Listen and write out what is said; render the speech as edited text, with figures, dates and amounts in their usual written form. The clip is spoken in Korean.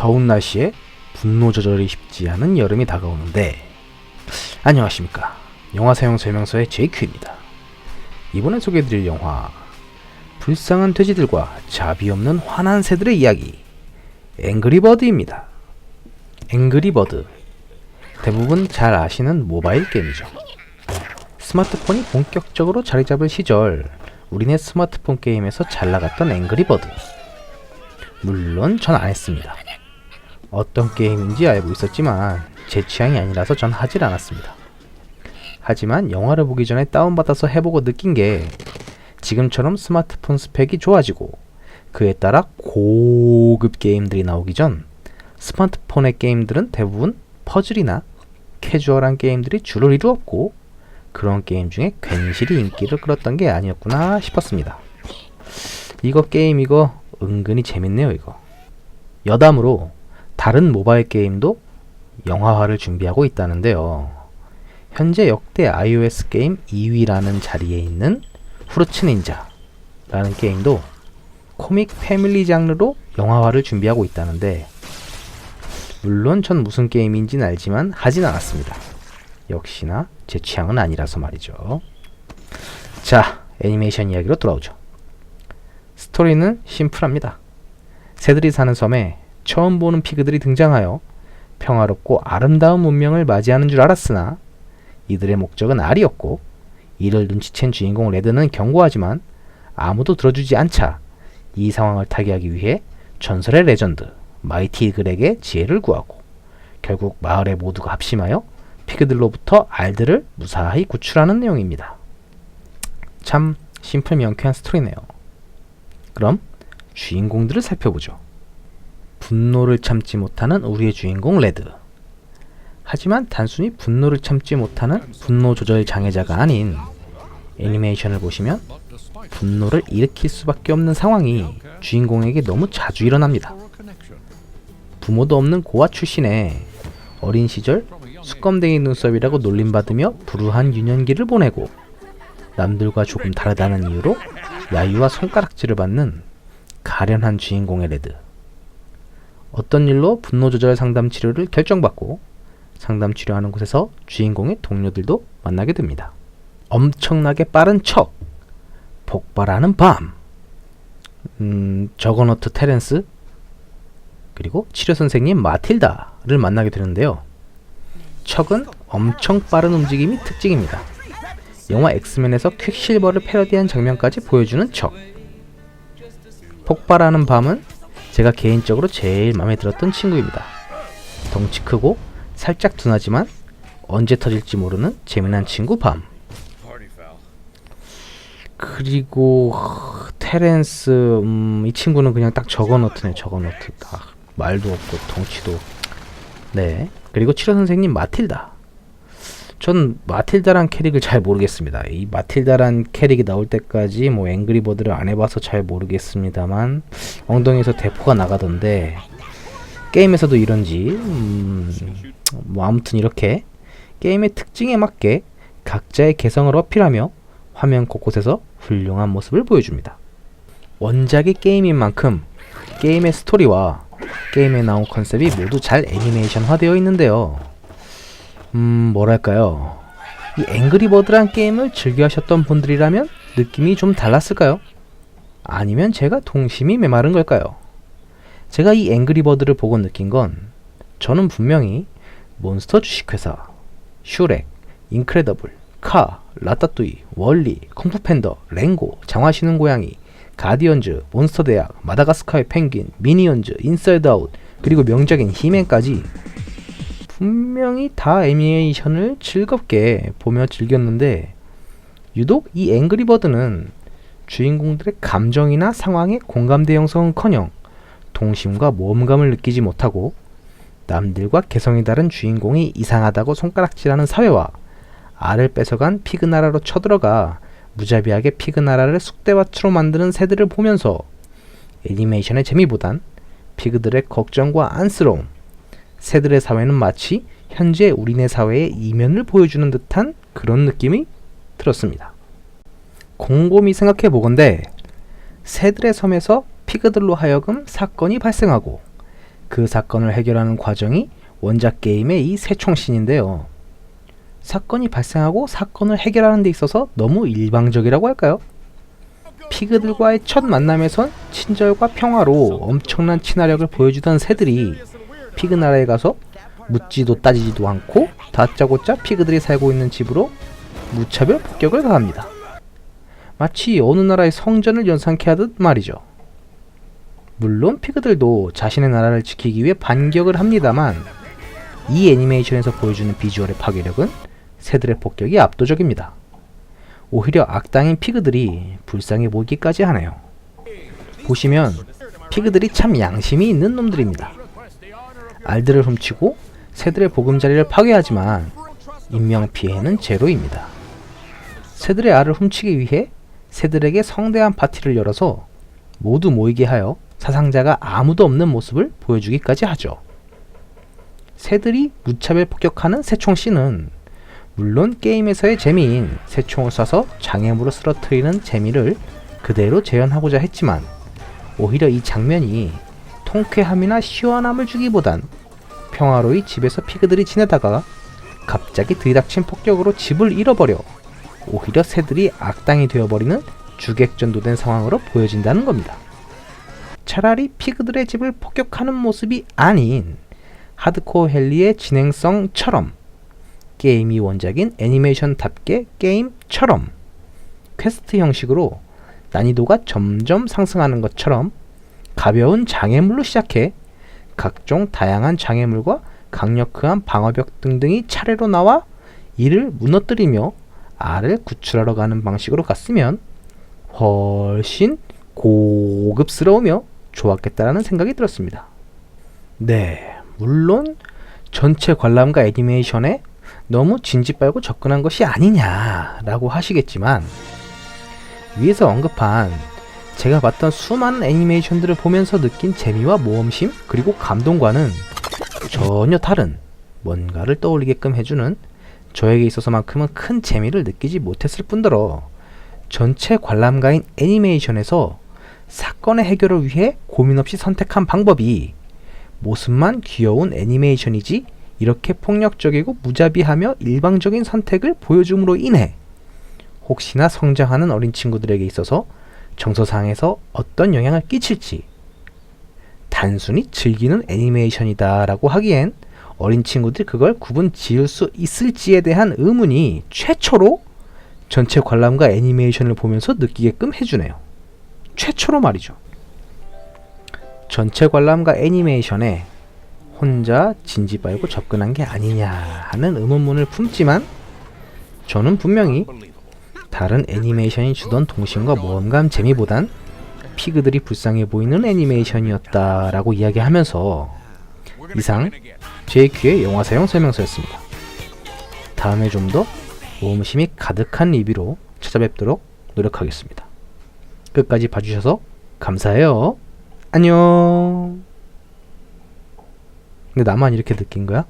더운 날씨에 분노 조절이 쉽지 않은 여름이 다가오는데, 안녕하십니까, 영화 사용 설명서의 JQ입니다. 이번에 소개해드릴 영화, 불쌍한 돼지들과 자비 없는 화난 새들의 이야기, 앵그리버드입니다. 앵그리버드, 대부분 잘 아시는 모바일 게임이죠. 스마트폰이 본격적으로 자리 잡을 시절, 우리네 스마트폰 게임에서 잘 나갔던 앵그리버드. 물론 전 안 했습니다. 어떤 게임인지 알고 있었지만 제 취향이 아니라서 전 하질 않았습니다. 하지만 영화를 보기 전에 다운받아서 해보고 느낀 게, 지금처럼 스마트폰 스펙이 좋아지고 그에 따라 고급 게임들이 나오기 전 스마트폰의 게임들은 대부분 퍼즐이나 캐주얼한 게임들이 주를 이루었고, 그런 게임 중에 괜시리 인기를 끌었던 게 아니었구나 싶었습니다. 이거 은근히 재밌네요. 이거 여담으로 다른 모바일 게임도 영화화를 준비하고 있다는데요. 현재 역대 iOS 게임 2위라는 자리에 있는 후르츠 닌자라는 게임도 코믹 패밀리 장르로 영화화를 준비하고 있다는데, 물론 전 무슨 게임인지는 알지만 하진 않았습니다. 역시나 제 취향은 아니라서 말이죠. 자, 애니메이션 이야기로 돌아오죠. 스토리는 심플합니다. 새들이 사는 섬에 처음 보는 피그들이 등장하여 평화롭고 아름다운 문명을 맞이하는 줄 알았으나, 이들의 목적은 알이었고, 이를 눈치챈 주인공 레드는 경고하지만 아무도 들어주지 않자 이 상황을 타개하기 위해 전설의 레전드 마이티 이글에게 지혜를 구하고, 결국 마을의 모두가 합심하여 피그들로부터 알들을 무사히 구출하는 내용입니다. 참 심플 명쾌한 스토리네요. 그럼 주인공들을 살펴보죠. 분노를 참지 못하는 우리의 주인공 레드. 하지만 단순히 분노를 참지 못하는 분노 조절 장애자가 아닌, 애니메이션을 보시면 분노를 일으킬 수밖에 없는 상황이 주인공에게 너무 자주 일어납니다. 부모도 없는 고아 출신에 어린 시절 수검댕이 눈썹이라고 놀림받으며 불우한 유년기를 보내고, 남들과 조금 다르다는 이유로 야유와 손가락질을 받는 가련한 주인공의 레드. 어떤 일로 분노 조절 상담 치료를 결정받고 상담 치료하는 곳에서 주인공의 동료들도 만나게 됩니다. 엄청나게 빠른 척, 폭발하는 밤, 저거너트 테렌스, 그리고 치료 선생님 마틸다를 만나게 되는데요. 척은 엄청 빠른 움직임이 특징입니다. 영화 엑스맨에서 퀵실버를 패러디한 장면까지 보여주는 척. 폭발하는 밤은 제가 개인적으로 제일 마음에 들었던 친구입니다. 덩치 크고 살짝 둔하지만 언제 터질지 모르는 재미난 친구 밤. 그리고 테렌스, 이 친구는 그냥 딱 저거너트네. 저거너트. 딱 말도 없고 덩치도. 네. 그리고 치료 선생님 마틸다. 전 마틸다란 캐릭을 잘 모르겠습니다. 이 마틸다란 캐릭이 나올 때까지 앵그리버드를 안 해봐서 잘 모르겠습니다만, 엉덩이에서 대포가 나가던데, 게임에서도 이런지, 아무튼 이렇게 게임의 특징에 맞게 각자의 개성을 어필하며 화면 곳곳에서 훌륭한 모습을 보여줍니다. 원작이 게임인 만큼 게임의 스토리와 게임에 나온 컨셉이 모두 잘 애니메이션화 되어 있는데요. 뭐랄까요, 이 앵그리버드란 게임을 즐겨 하셨던 분들이라면 느낌이 좀 달랐을까요? 아니면 제가 동심이 메마른 걸까요? 제가 이 앵그리버드를 보고 느낀 건, 저는 분명히 몬스터 주식회사, 슈렉, 인크레더블, 카, 라따뚜이, 월리, 쿵푸팬더, 랭고, 장화시는 고양이, 가디언즈, 몬스터 대학, 마다가스카의 펭귄, 미니언즈, 인사이드 아웃, 그리고 명작인 히맨까지 분명히 다 애니메이션을 즐겁게 보며 즐겼는데, 유독 이 앵그리버드는 주인공들의 감정이나 상황에 공감대 형성은커녕 동심과 모험감을 느끼지 못하고, 남들과 개성이 다른 주인공이 이상하다고 손가락질하는 사회와 알을 뺏어간 피그나라로 쳐들어가 무자비하게 피그나라를 쑥대밭으로 만드는 새들을 보면서 애니메이션의 재미보단 피그들의 걱정과 안쓰러움, 새들의 사회는 마치 현재 우리네 사회의 이면을 보여주는 듯한 그런 느낌이 들었습니다. 곰곰이 생각해보건대 새들의 섬에서 피그들로 하여금 사건이 발생하고 그 사건을 해결하는 과정이 원작 게임의 이 새총씬인데요. 사건이 발생하고 사건을 해결하는 데 있어서 너무 일방적이라고 할까요? 피그들과의 첫 만남에선 친절과 평화로 엄청난 친화력을 보여주던 새들이 피그 나라에 가서 묻지도 따지지도 않고 다짜고짜 피그들이 살고 있는 집으로 무차별 폭격을 가합니다. 마치 어느 나라의 성전을 연상케 하듯 말이죠. 물론 피그들도 자신의 나라를 지키기 위해 반격을 합니다만 이 애니메이션에서 보여주는 비주얼의 파괴력은 새들의 폭격이 압도적입니다. 오히려 악당인 피그들이 불쌍해 보이기까지 하네요. 보시면 피그들이 참 양심이 있는 놈들입니다. 알들을 훔치고 새들의 보금자리를 파괴하지만 인명피해는 제로입니다. 새들의 알을 훔치기 위해 새들에게 성대한 파티를 열어서 모두 모이게 하여 사상자가 아무도 없는 모습을 보여주기까지 하죠. 새들이 무차별 폭격하는 새총씬은 물론 게임에서의 재미인 새총을 쏴서 장애물을 쓰러뜨리는 재미를 그대로 재현하고자 했지만 오히려 이 장면이 통쾌함이나 시원함을 주기보단 평화로이 집에서 피그들이 지내다가 갑자기 들이닥친 폭격으로 집을 잃어버려 오히려 새들이 악당이 되어버리는 주객전도된 상황으로 보여진다는 겁니다. 차라리 피그들의 집을 폭격하는 모습이 아닌 하드코어 헬리의 진행성처럼 게임이 원작인 애니메이션답게 게임처럼 퀘스트 형식으로 난이도가 점점 상승하는 것처럼 가벼운 장애물로 시작해 각종 다양한 장애물과 강력한 방어벽 등등이 차례로 나와 이를 무너뜨리며 알을 구출하러 가는 방식으로 갔으면 훨씬 고급스러우며 좋았겠다라는 생각이 들었습니다. 네, 물론 전체 관람가 애니메이션에 너무 진지 빨고 접근한 것이 아니냐라고 하시겠지만 위에서 언급한 제가 봤던 수많은 애니메이션들을 보면서 느낀 재미와 모험심 그리고 감동과는 전혀 다른 뭔가를 떠올리게끔 해주는 저에게 있어서만큼은 큰 재미를 느끼지 못했을 뿐더러 전체 관람가인 애니메이션에서 사건의 해결을 위해 고민 없이 선택한 방법이 모습만 귀여운 애니메이션이지 이렇게 폭력적이고 무자비하며 일방적인 선택을 보여줌으로 인해 혹시나 성장하는 어린 친구들에게 있어서 정서상에서 어떤 영향을 끼칠지 단순히 즐기는 애니메이션이다 라고 하기엔 어린 친구들이 그걸 구분 지을 수 있을지에 대한 의문이 최초로 전체 관람가 애니메이션을 보면서 느끼게끔 해주네요. 최초로 말이죠. 전체 관람가 애니메이션에 혼자 진지 빨고 접근한 게 아니냐 하는 의문문을 품지만 저는 분명히 다른 애니메이션이 주던 동심과 모험감 재미보단 피그들이 불쌍해 보이는 애니메이션이었다라고 이야기하면서 이상 JQ의 영화 사용 설명서였습니다. 다음에 좀 더 모험심이 가득한 리뷰로 찾아뵙도록 노력하겠습니다. 끝까지 봐주셔서 감사해요. 안녕. 근데 나만 이렇게 느낀 거야?